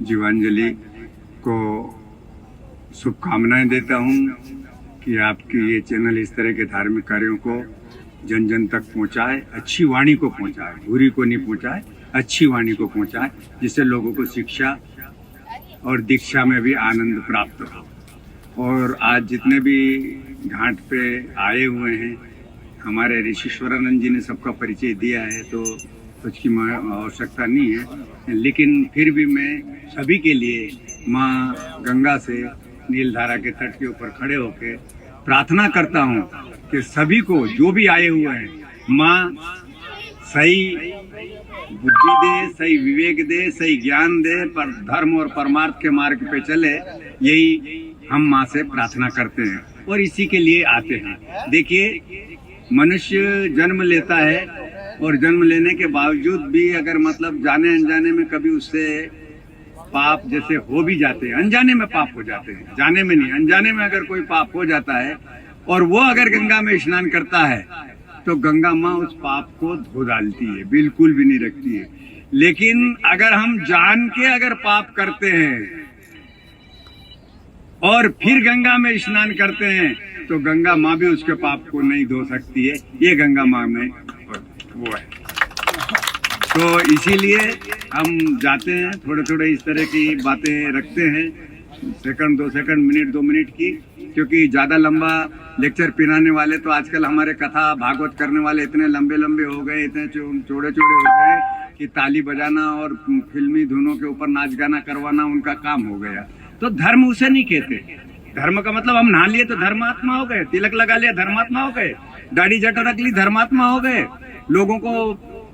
जीवांजलि को शुभकामनाएं देता हूं कि आपकी ये चैनल इस तरह के धार्मिक कार्यों को जन जन तक पहुंचाए, अच्छी वाणी को पहुंचाए, बुरी को नहीं पहुंचाए, अच्छी वाणी को पहुंचाए, जिससे लोगों को शिक्षा और दीक्षा में भी आनंद प्राप्त हो। और आज जितने भी घाट पे आए हुए हैं, हमारे ऋषिश्वरानंद जी ने सबका परिचय दिया है, तो उसकी आवश्यकता नहीं है, लेकिन फिर भी मैं सभी के लिए माँ गंगा से नीलधारा के तट के ऊपर खड़े होकर प्रार्थना करता हूँ कि सभी को, जो भी आए हुए हैं, माँ सही बुद्धि दे, सही विवेक दे, सही ज्ञान दे, पर धर्म और परमार्थ के मार्ग पे चले, यही हम माँ से प्रार्थना करते हैं और इसी के लिए आते हैं। देखिए, मनुष्य जन्म लेता है और जन्म लेने के बावजूद भी अगर मतलब जाने अनजाने में कभी उससे पाप जैसे हो भी जाते हैं, अनजाने में पाप हो जाते हैं, जाने में नहीं, अनजाने में अगर कोई पाप हो जाता है और वो अगर गंगा में स्नान करता है तो गंगा माँ उस पाप को धो डालती है, बिल्कुल भी नहीं रखती है। लेकिन अगर हम जान के अगर पाप करते हैं और फिर गंगा में स्नान करते हैं तो गंगा माँ भी उसके पाप को नहीं धो सकती है। ये गंगा माँ में वो है। तो इसीलिए हम जाते हैं, थोड़े थोड़े इस तरह की बातें रखते हैं, सेकंड 2 सेकंड, मिनट 2 मिनट की, क्योंकि ज्यादा लंबा लेक्चर पिनाने वाले तो आजकल हमारे कथा भागवत करने वाले इतने लंबे लंबे हो गए, इतने चौड़े चौड़े हो गए कि ताली बजाना और फिल्मी धुनों के ऊपर नाच गाना करवाना उनका काम हो गया। तो धर्म उसे नहीं कहते। धर्म का मतलब हम नहा लिए तो धर्मात्मा हो गए, तिलक लगा लिया धर्मात्मा हो गए, दाढ़ी जटा रख ली धर्मात्मा हो गए। लोगों को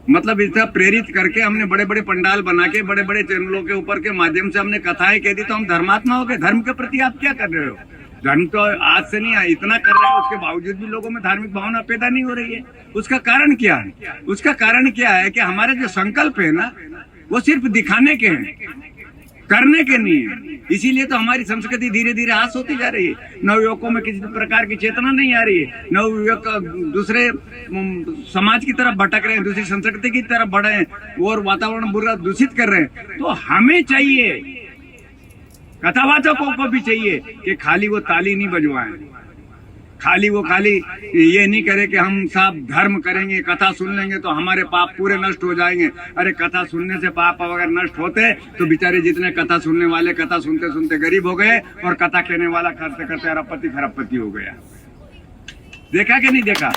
मतलब इस तरह प्रेरित करके हमने बड़े बड़े पंडाल बना के बड़े बड़े चैनलों के ऊपर के माध्यम से हमने कथाएं कह दी तो हम धर्मात्मा हो गए। धर्म के प्रति आप क्या कर रहे हो? धर्म तो आज से नहीं, इतना कर रहे हैं, उसके बावजूद भी लोगों में धार्मिक भावना पैदा नहीं हो रही है। उसका कारण क्या है? उसका कारण क्या है कि हमारे जो संकल्प है ना, वो सिर्फ दिखाने के हैं, करने के नहीं है। इसीलिए तो हमारी संस्कृति धीरे धीरे हास होती जा रही है। नवयुवकों में किसी प्रकार की चेतना नहीं आ रही है। नवयुवक दूसरे समाज की तरफ भटक रहे हैं, दूसरी संस्कृति की तरफ बढ़ रहे हैं और वातावरण बुरा दूषित कर रहे हैं। तो हमें चाहिए, कथावाचकों को भी चाहिए कि खाली वो ताली नहीं बजवाएं, खाली ये नहीं करे कि हम सब धर्म करेंगे, कथा सुन लेंगे तो हमारे पाप पूरे नष्ट हो जाएंगे। अरे कथा सुनने से पाप अगर नष्ट होते तो बेचारे जितने कथा सुनने वाले कथा सुनते सुनते गरीब हो गए और कथा कहने वाला करते करते अरबपति खरबपति हो गया। देखा कि नहीं देखा?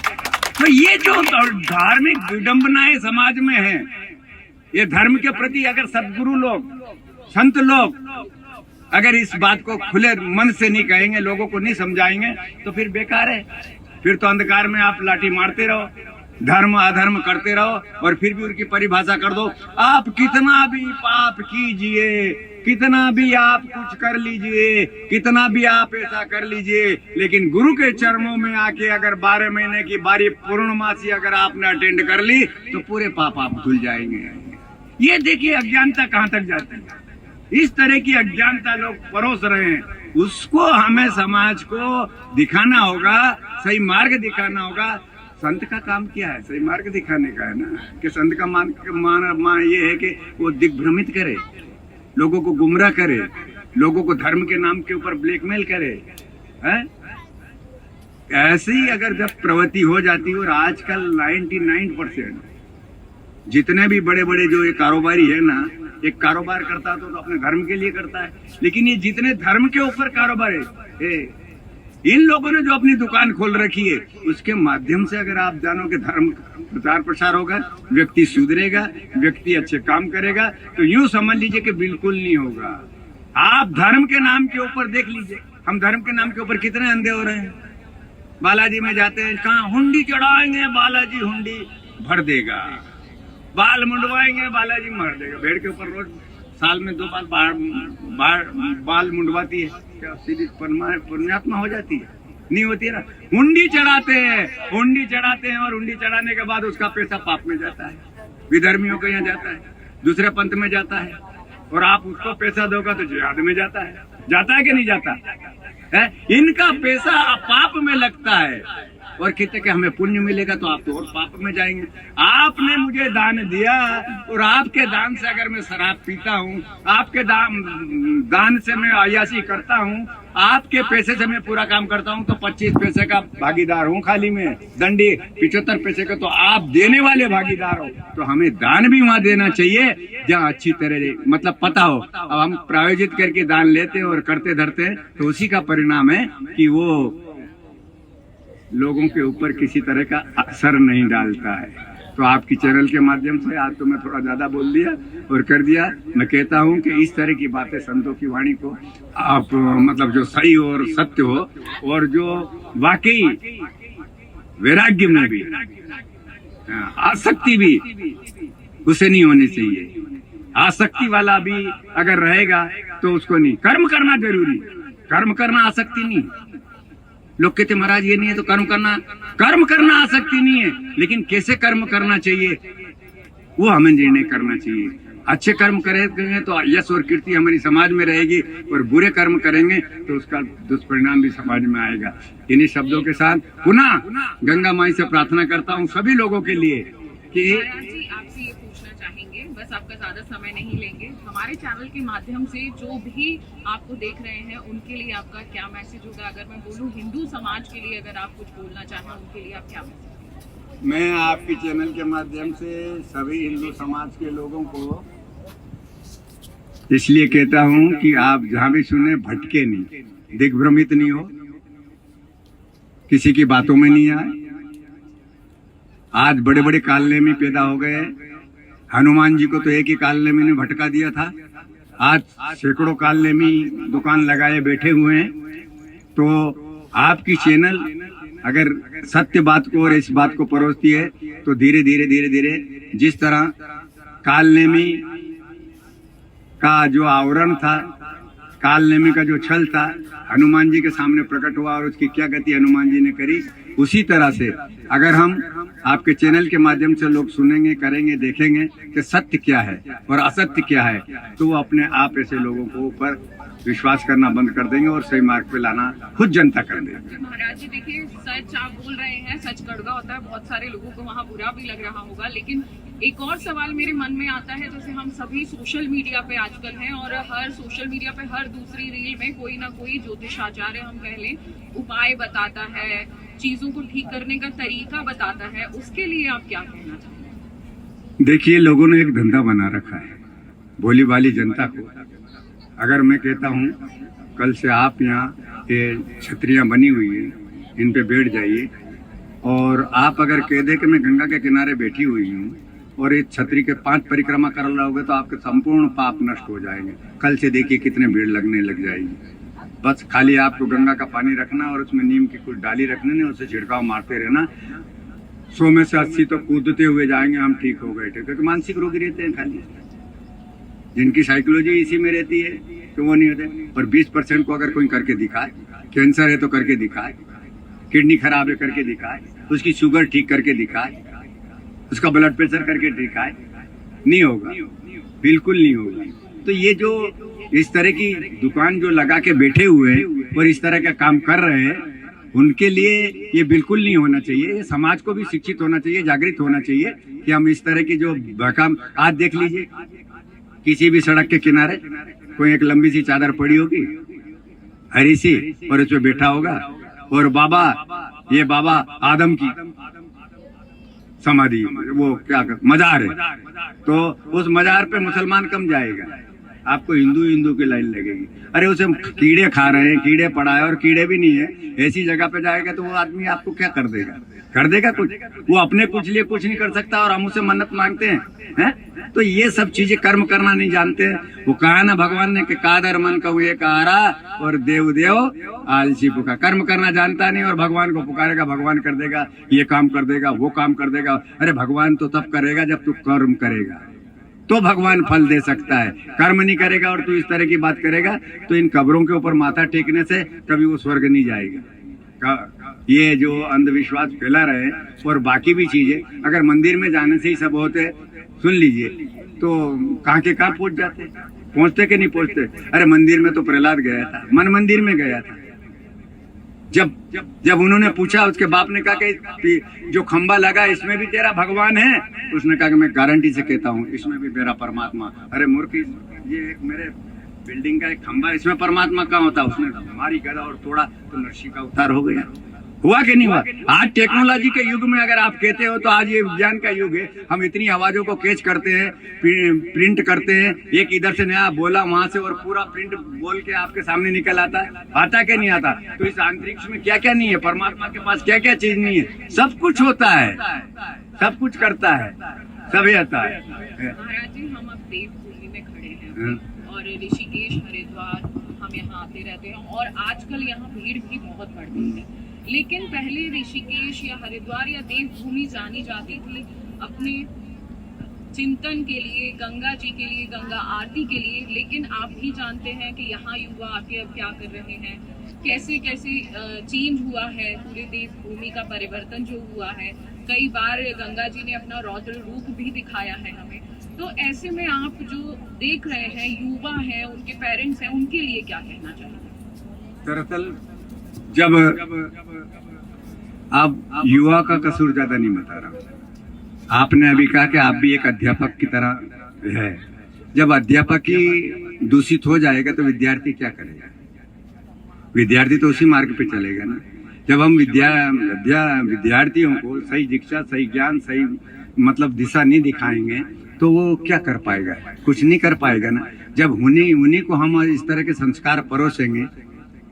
तो ये जो धार्मिक विडंबनाएं समाज में है, ये धर्म के प्रति अगर सदगुरु लोग, संत लोग अगर इस बात को खुले मन से नहीं कहेंगे, लोगों को नहीं समझाएंगे, तो फिर बेकार है। फिर तो अंधकार में आप लाठी मारते रहो, धर्म अधर्म करते रहो और फिर भी उनकी परिभाषा कर दो। आप कितना भी पाप कीजिए, कितना भी आप कुछ कर लीजिए, कितना भी आप ऐसा कर लीजिए, लेकिन गुरु के चरणों में आके अगर 12 महीने की बारी पूर्णमासी अगर आपने अटेंड कर ली तो पूरे पाप आप धुल जाएंगे। ये देखिए अज्ञानता कहाँ तक जाती है। इस तरह की अज्ञानता लोग परोस रहे हैं, उसको हमें समाज को दिखाना होगा, सही मार्ग दिखाना होगा। संत का काम क्या है? सही मार्ग दिखाने का है ना, कि संत का मान ये है कि वो दिग्भ्रमित करे, लोगों को गुमराह करे, लोगों को धर्म के नाम के ऊपर ब्लैकमेल करे, है? ऐसे ही अगर जब प्रवृत्ति हो जाती है, और आजकल 99% जितने भी बड़े बड़े जो ये कारोबारी है ना, एक कारोबार करता तो अपने धर्म के लिए करता है, लेकिन ये जितने धर्म के ऊपर कारोबार है, इन लोगों ने जो अपनी दुकान खोल रखी है, उसके माध्यम से अगर आप जानो कि धर्म प्रचार प्रसार होगा, व्यक्ति सुधरेगा, व्यक्ति अच्छे काम करेगा, तो यूं समझ लीजिए कि बिल्कुल नहीं होगा। आप धर्म के नाम के ऊपर देख लीजिए, हम धर्म के नाम के ऊपर कितने अंधे हो रहे हैं। बालाजी में जाते हैं, कहाँ हुंडी चढ़ाएंगे, बालाजी हुंडी भर देगा, बाल मुंडवाएंगे, बालाजी मार देगा। भेड़ के ऊपर रोज साल में 2 बार बाल मुंडवाती है, क्या सीधी पुण्यात्मा हो जाती है? नहीं होती है ना। हुंडी चढ़ाते हैं, हुंडी चढ़ाते हैं और हुंडी चढ़ाने के बाद उसका पैसा पाप में जाता है, विधर्मियों के यहाँ जाता है, दूसरे पंथ में जाता है, और आप उसको पैसा दोगे तो जिहाद में जाता है कि नहीं जाता है? इनका पैसा पाप में लगता है, और कहते कि हमें पुण्य मिलेगा, तो आप तो और पाप में जाएंगे। आपने मुझे दान दिया और आपके दान से अगर मैं शराब पीता हूँ, आपके दान से मैं अय्याशी करता हूँ, आपके पैसे से मैं पूरा काम करता हूँ, तो 25 पैसे का भागीदार हूँ खाली में, दंडी 75 पैसे का तो आप देने वाले भागीदार हो। तो हमें दान भी वहां देना चाहिए जहाँ अच्छी तरह मतलब पता हो। अब हम प्रायोजित करके दान लेते हैं और करते धरते हैं, तो उसी का परिणाम है कि वो लोगों के ऊपर किसी तरह का असर नहीं डालता है। तो आपकी चैनल के माध्यम से आज तो मैं थोड़ा ज्यादा बोल दिया और कर दिया। मैं कहता हूं कि इस तरह की बातें संतों की वाणी को आप मतलब जो सही और सत्य हो और जो वाकई वैराग्य में भी आसक्ति भी उसे नहीं होनी चाहिए। आसक्ति वाला भी अगर रहेगा तो उसको नहीं, कर्म करना जरूरी, कर्म करना आसक्ति नहीं। लोग कहते महाराज ये नहीं है तो कर्म करना आसक्ति नहीं है, लेकिन कैसे कर्म करना चाहिए वो हमें निर्णय करना चाहिए। अच्छे कर्म करेंगे तो यश और कीर्ति हमारी समाज में रहेगी, और बुरे कर्म करेंगे तो उसका दुष्परिणाम भी समाज में आएगा। इन्हीं शब्दों के साथ पुनः गंगा माई से प्रार्थना करता हूँ सभी लोगों के लिए कि आपसे ये पूछना चाहेंगे, बस आपका ज्यादा समय नहीं लेंगे, हमारे चैनल के माध्यम से जो भी आपको देख रहे हैं उनके लिए आपका क्या मैसेज होगा? अगर मैं बोलूं हिंदू समाज के लिए अगर आप कुछ बोलना चाहें उनके लिए आप क्या मैसेज? मैं आपके चैनल के माध्यम से सभी हिंदू समाज के लोगों को इसलिए कहता हूं कि आप जहां भी सुने भटके नहीं, दिग्भ्रमित नहीं हो, किसी की बातों में नहीं आए। आज बड़े बड़े कालनेमी पैदा हो गए। हनुमान जी को तो एक ही कालनेमी ने भटका दिया था, आज सैकड़ों कालनेमी दुकान लगाए बैठे हुए हैं। तो आपकी चैनल अगर सत्य बात को और इस बात को परोसती है तो धीरे धीरे धीरे धीरे जिस तरह कालनेमी का जो आवरण था, कालनेमी का जो छल था, हनुमान जी के सामने प्रकट हुआ और उसकी क्या गति हनुमान जी ने करी, उसी तरह से अगर हम आपके चैनल के माध्यम से लोग सुनेंगे, करेंगे, देखेंगे कि सत्य क्या है और असत्य क्या है, तो वो अपने आप ऐसे लोगों को ऊपर विश्वास करना बंद कर देंगे और सही मार्ग पे लाना खुद जनता कर देंगे। महाराज जी देखिए, सच आप बोल रहे हैं, सच कड़वा होता है, बहुत सारे लोगों को वहाँ बुरा भी लग रहा होगा, लेकिन एक और सवाल मेरे मन में आता है, जैसे हम सभी सोशल मीडिया पे आजकल हैं और हर सोशल मीडिया पे हर दूसरी रील में कोई ना कोई ज्योतिषाचार्य हम कह लें उपाय बताता है, चीजों को ठीक करने का तरीका बताता है, उसके लिए आप क्या कहना चाहेंगे? देखिए, लोगों ने एक धंधा बना रखा है भोली भाली जनता को। अगर मैं कहता हूँ कल से आप यहाँ ये छतरियाँ बनी हुई है, इन पे बैठ जाइए, और आप अगर कह दे कि मैं गंगा के किनारे बैठी हुई हूँ और इस छतरी के 5 परिक्रमा कर रहोगे तो आपके संपूर्ण पाप नष्ट हो जाएंगे। कल से देखिए कितने भीड़ लगने लग जाएगी। बस खाली आपको गंगा का पानी रखना और उसमें नीम की कुछ डाली रखने ने, उसे छिड़काव मारते रहना। 100 में से 80 तो कूदते हुए जाएंगे, हम ठीक हो गए थे, क्योंकि मानसिक रोगी रहते हैं खाली, जिनकी साइकोलॉजी इसी में रहती है तो वो नहीं होते। और 20% को अगर कोई करके दिखाए, कैंसर है तो करके दिखाए, किडनी खराब है करके दिखाए, उसकी शुगर ठीक करके दिखाए, उसका ब्लड प्रेशर करके दिखाए, नहीं होगा, बिल्कुल नहीं होगा। तो ये जो इस तरह की दुकान जो लगा के बैठे हुए हैं और इस तरह का काम कर रहे हैं, उनके लिए ये बिल्कुल नहीं होना चाहिए। समाज को भी शिक्षित होना चाहिए, जागृत होना चाहिए कि हम इस तरह की जो काम, आज देख लीजिए किसी भी सड़क के किनारे कोई एक लंबी सी चादर पड़ी होगी हरी सी, और उसमें बैठा होगा, और बाबा, ये बाबा आदम की समाधि, वो क्या मजार है, तो उस मजार पे मुसलमान कम जाएगा, आपको हिंदू की लाइन लगेगी। अरे उसे कीड़े खा रहे हैं, कीड़े पड़ा है और कीड़े भी नहीं है, ऐसी जगह पे जाएगा तो वो आदमी आपको क्या कर देगा? कर देगा कुछ? वो अपने कुछ लिए कुछ नहीं कर सकता और हम उसे मन्नत मांगते हैं? तो ये सब चीजें कर्म करना नहीं जानते हैं। वो कहा ना भगवान ने कि कादर मन कहूँ एक आरा और देव देव आलसी पुकार। कर्म करना जानता नहीं और भगवान को पुकारेगा, भगवान कर देगा, ये काम कर देगा, वो काम कर देगा। अरे भगवान तो तब करेगा जब तू कर्म करेगा, तो भगवान फल दे सकता है। कर्म नहीं करेगा और तू इस तरह की बात करेगा तो इन कब्रों के ऊपर माथा टेकने से कभी वो स्वर्ग नहीं जाएगा। ये जो अंधविश्वास फैला रहे और बाकी भी चीजें, अगर मंदिर में जाने से ही सब होते, सुन लीजिए, तो कहाँ के कहाँ पहुंच जाते, पहुंचते कि नहीं पहुंचते? अरे मंदिर में तो प्रहलाद गया था, मन मंदिर में गया था, जब जब उन्होंने पूछा, उसके बाप ने कहा कि जो खंबा लगा इसमें भी तेरा भगवान है? उसने कहा कि मैं गारंटी से कहता हूँ इसमें भी मेरा परमात्मा। अरे मूर्ख, ये एक मेरे बिल्डिंग का एक खंबा, इसमें परमात्मा कहाँ होता? उसने हमारी गदा और तोड़ा तो नरसी का अवतार हो गया। हुआ कि नहीं हुआ? आज टेक्नोलॉजी के युग में अगर आप कहते हो तो आज ये विज्ञान का युग है। हम इतनी आवाजों को कैच करते हैं, प्रिंट करते हैं, एक इधर से नया बोला वहां से और पूरा प्रिंट बोल के आपके सामने निकल आता है। आता कि नहीं आता? तो इस अंतरिक्ष में क्या क्या नहीं है? परमात्मा के पास क्या क्या चीज नहीं है? सब कुछ होता है, सब कुछ करता है, सभी आता है। महाराज जी, हम अब देवभूमि में खड़े हैं और ऋषिकेश, हरिद्वार हम यहाँ आते रहते हैं और आजकल यहाँ भीड़ भी बहुत बढ़ गई है। लेकिन पहले ऋषिकेश या हरिद्वार या देवभूमि जानी जाती थी अपने चिंतन के लिए, गंगा जी के लिए, गंगा आरती के लिए। लेकिन आप भी जानते हैं कि यहाँ युवा आके अब क्या कर रहे हैं, कैसे कैसे चेंज हुआ है, पूरे देवभूमि का परिवर्तन जो हुआ है। कई बार गंगा जी ने अपना रौद्र रूप भी दिखाया है हमें। तो ऐसे में आप जो देख रहे हैं, युवा हैं, उनके पेरेंट्स हैं, उनके लिए क्या कहना चाहिए? दरअसल जब आप युवा का कसूर ज्यादा नहीं बता रहा। आपने अभी कहा कि आप भी एक अध्यापक की तरह है। जब अध्यापक ही दूषित हो जाएगा तो विद्यार्थी क्या करेगा? विद्यार्थी तो उसी मार्ग पे चलेगा ना। जब हम विद्यार्थियों को सही शिक्षा, सही ज्ञान, सही मतलब दिशा नहीं दिखाएंगे तो वो क्या कर पाएगा? कुछ नहीं कर पाएगा ना। जब उन्हीं को हम इस तरह के संस्कार परोसेंगे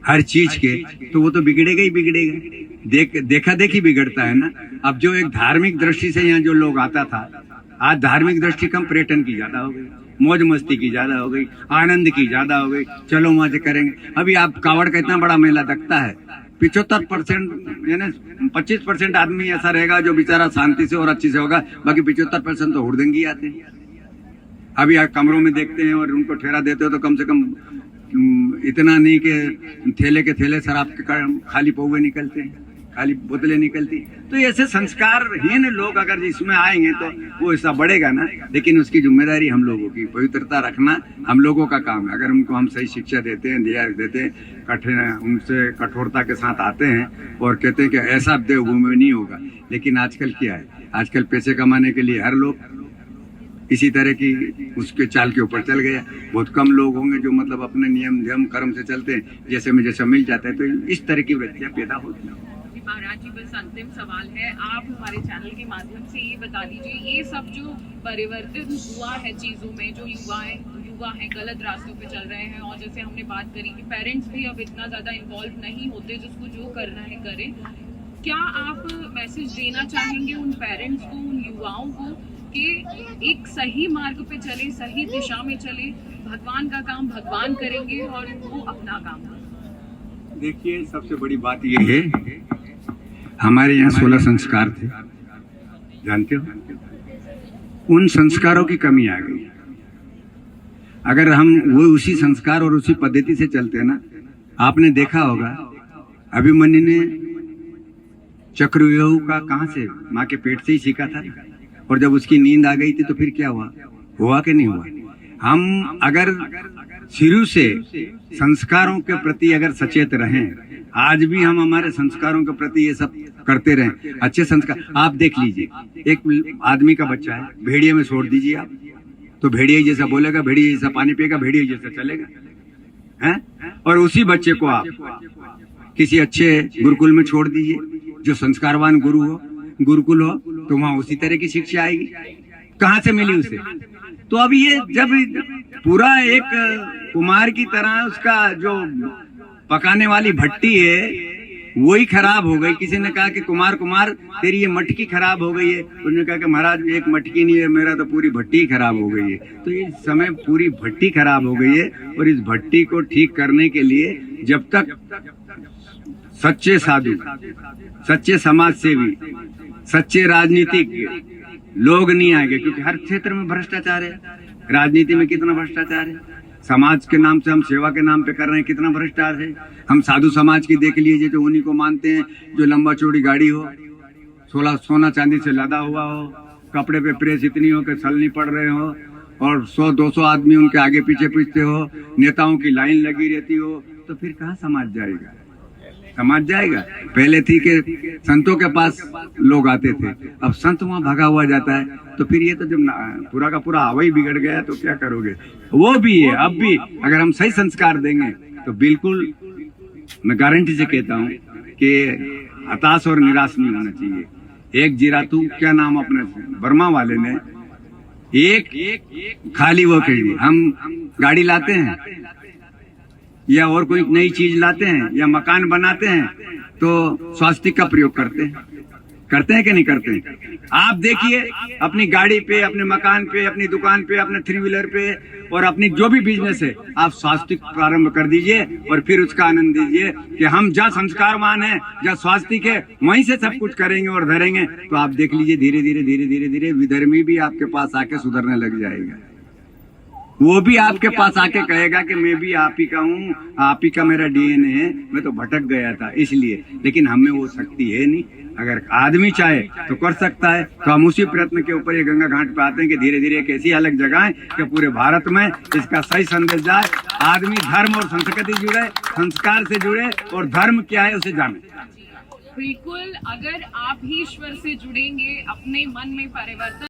हर चीज के, तो वो तो बिगड़ेगा ही बिगड़ेगा। देखा देखी बिगड़ता है ना। अब जो एक धार्मिक दृष्टि से यहाँ जो लोग आता था, आज धार्मिक दृष्टि कम, पर्यटन की ज्यादा हो गई, मौज मस्ती की ज्यादा हो गई, आनंद की ज्यादा हो गई। चलो मजे करेंगे। अभी आप कावड़ का इतना बड़ा मेला लगता है, 75% यानी 25% आदमी ऐसा रहेगा जो बेचारा शांति से और अच्छी से होगा, बाकी 75% तो हुड़दंगी आते हैं। अभी आप कमरों में देखते हैं और उनको ठहरा देते हो तो कम से कम इतना नहीं कि थैले के थैले शराब के खाली पौवे निकलते हैं, खाली बोतलें निकलती। तो ऐसे संस्कारहीन लोग अगर इसमें आएंगे तो वो ऐसा बढ़ेगा ना। लेकिन उसकी जिम्मेदारी हम लोगों की, पवित्रता रखना हम लोगों का काम है। अगर उनको हम सही शिक्षा देते हैं, दिया देते हैं, उनसे कठोरता के साथ आते हैं और कहते हैं कि ऐसा देवभूमि में नहीं होगा। लेकिन आजकल क्या है? आजकल पैसे कमाने के लिए हर लोग इसी तरह की उसके चाल के ऊपर चल गया। बहुत कम लोग होंगे जो मतलब अपने नियम धर्म कर्म से चलते हैं, जैसे में जैसा मिल जाता है। तो इस तरह की वृत्तियां पैदा होती हैं। महाराज जी, बस अंतिम सवाल है, आप हमारे चैनल के माध्यम से ये बता दीजिए, ये सब जो परिवर्तन हुआ है चीजों में, जो युवा हैं गलत रास्तों पे चल रहे हैं, और जैसे हमने बात करी कि पेरेंट्स भी अब इतना ज्यादा इन्वॉल्व नहीं होते, जिसको जो करना है करे, क्या आप मैसेज देना चाहेंगे उन पेरेंट्स को, उन युवाओं को कि एक सही मार्ग पे चले, सही दिशा में चले, भगवान का काम भगवान करेंगे और वो अपना काम? देखिए, सबसे बड़ी बात ये है, हमारे यहाँ 16 संस्कार थे, जानते हो? उन संस्कारों की कमी आ गई। अगर हम वो उसी संस्कार और उसी पद्धति से चलते हैं ना, आपने देखा होगा अभिमन्यु ने चक्रव्यूह का कहाँ से? माँ के पेट से ही सीखा था। और जब उसकी नींद आ गई थी तो फिर क्या हुआ कि नहीं हुआ? हम अगर शुरू से संस्कारों के प्रति अगर सचेत रहें, आज भी हम हमारे संस्कारों के प्रति ये सब करते रहें, अच्छे संस्कार। आप देख लीजिए, एक आदमी का बच्चा है, भेड़िए में छोड़ दीजिए आप, तो भेड़िए जैसा बोलेगा, भेड़िए जैसा पानी पिएगा, भेड़िए जैसा चलेगा, हैं? और उसी बच्चे को आप किसी अच्छे गुरुकुल में छोड़ दीजिए, जो संस्कारवान गुरुकुल हो, तो वहां उसी तरह की शिक्षा आएगी। कहाँ से मिली उसे? तो अब ये जब पूरा एक कुमार की तरह उसका जो पकाने वाली भट्टी है वही खराब हो गई। किसी ने कहा कि कुमार तेरी ये मटकी खराब हो गई है। उन्होंने कहा कि महाराज एक मटकी नहीं है, मेरा तो पूरी भट्टी खराब हो गई है। तो इस समय पूरी भट्टी खराब हो गई है, और इस भट्टी को ठीक करने के लिए जब तक सच्चे साधु, सच्चे समाज सेवी, सच्चे राजनीतिक लोग नहीं आएंगे, क्योंकि हर क्षेत्र में भ्रष्टाचार है। राजनीति में कितना भ्रष्टाचार है, समाज के नाम से हम सेवा के नाम पे कर रहे हैं, कितना भ्रष्टाचार है। हम साधु समाज की देख लीजिए, जो उन्हीं को मानते हैं, जो लंबा चौड़ी गाड़ी हो, सोना चांदी से लदा हुआ हो, कपड़े पे प्रेस इतनी हो कि सल नहीं पड़ रहे हो, और 100-200 आदमी उनके आगे पीछे पूछते हो, नेताओं की लाइन लगी रहती हो, तो फिर कहाँ समाज जाएगा? समझ जाएगा। पहले थी कि संतों के पास लोग आते थे, अब संत वहां भागा हुआ जाता है, तो फिर ये तो जब पूरा का पूरा हवा ही बिगड़ गया तो क्या करोगे। वो भी है, अब भी अगर हम सही संस्कार देंगे तो बिल्कुल मैं गारंटी से कहता हूँ कि हताश और निराश नहीं होना चाहिए। एक जीरातू क्या नाम अपने बर्मा वाले ने एक खाली वो कह दी, हम गाड़ी लाते हैं या और कोई नई चीज लाते हैं या मकान बनाते हैं तो स्वास्तिक का प्रयोग करते हैं कि नहीं करते हैं। आप देखिए अपनी गाड़ी पे, अपने मकान पे, अपनी दुकान पे, अपने 3 व्हीलर पे और अपनी जो भी बिजनेस है, आप स्वास्तिक प्रारंभ कर दीजिए और फिर उसका आनंद दीजिए कि हम जहाँ संस्कारवान है, जहाँ स्वास्तिक है, वहीं से सब कुछ करेंगे और धरेंगे तो आप देख लीजिए धीरे धीरे धीरे धीरे धीरे विधर्मी भी आपके पास आके सुधरने लग जाएगा। वो भी आपके पास आके कहेगा कि मैं भी आप ही का हूँ, आप ही का मेरा डीएनए है, मैं तो भटक गया था इसलिए। लेकिन हमें वो शक्ति है नहीं। अगर आदमी चाहे तो कर सकता है। तो हम उसी प्रयत्न के ऊपर ये गंगा घाट पे आते हैं कि धीरे धीरे एक ऐसी अलग जगह है कि पूरे भारत में इसका सही संदेश जाए, आदमी धर्म और संस्कृति जुड़े, संस्कार से जुड़े और धर्म क्या है उसे जाने। बिल्कुल, अगर आप ही ईश्वर से जुड़ेंगे, अपने मन में परिवर्तन